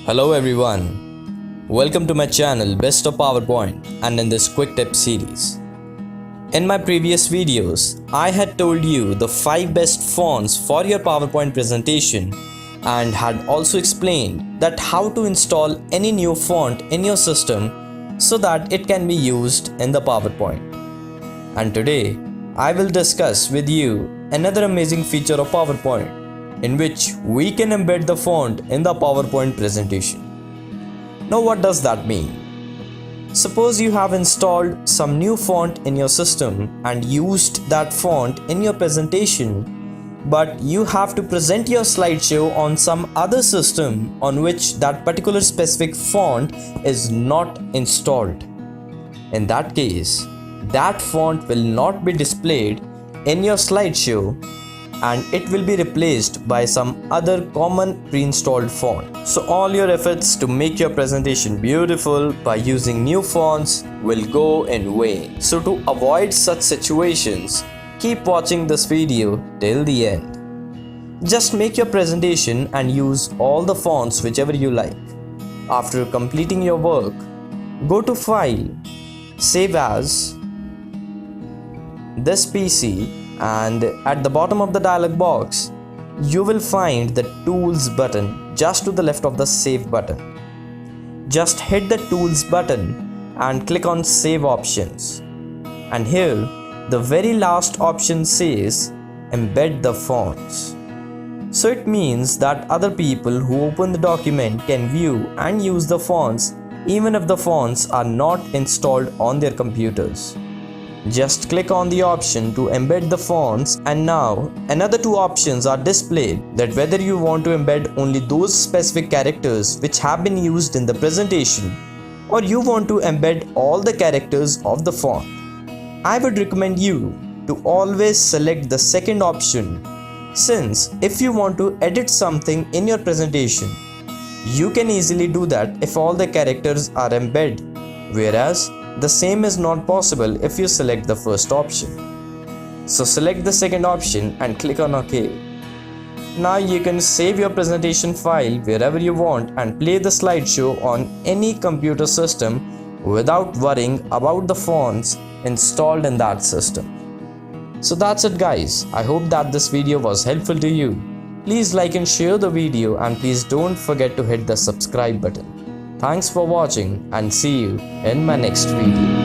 Hello everyone, welcome to my channel Best of PowerPoint and in this QuickTip series. In my previous videos, I had told you the 5 best fonts for your PowerPoint presentation and had also explained that how to install any new font in your system so that it can be used in the PowerPoint. And today, I will discuss with you another amazing feature of PowerPoint in which we can embed the font in the PowerPoint presentation. Now what does that mean? Suppose you have installed some new font in your system and used that font in your presentation, but you have to present your slideshow on some other system on which that particular specific font is not installed. In that case, that font will not be displayed in your slideshow and it will be replaced by some other common pre-installed font. So all your efforts to make your presentation beautiful by using new fonts will go in vain. So to avoid such situations, keep watching this video till the end. Just make your presentation and use all the fonts whichever you like. After completing your work, go to File, Save As, this PC, and at the bottom of the dialog box, you will find the Tools button just to the left of the Save button. Just hit the Tools button and click on Save Options. And here, the very last option says Embed the fonts. So it means that other people who open the document can view and use the fonts even if the fonts are not installed on their computers. Just click on the option to embed the fonts, and now another 2 options are displayed, that whether you want to embed only those specific characters which have been used in the presentation or you want to embed all the characters of the font. I would recommend you to always select the second option, since if you want to edit something in your presentation, you can easily do that if all the characters are embedded, whereas the same is not possible if you select the first option. So select the second option and click on OK. Now you can save your presentation file wherever you want and play the slideshow on any computer system without worrying about the fonts installed in that system. So that's it guys. I hope that this video was helpful to you. Please like and share the video, and please don't forget to hit the subscribe button. Thanks for watching and see you in my next video.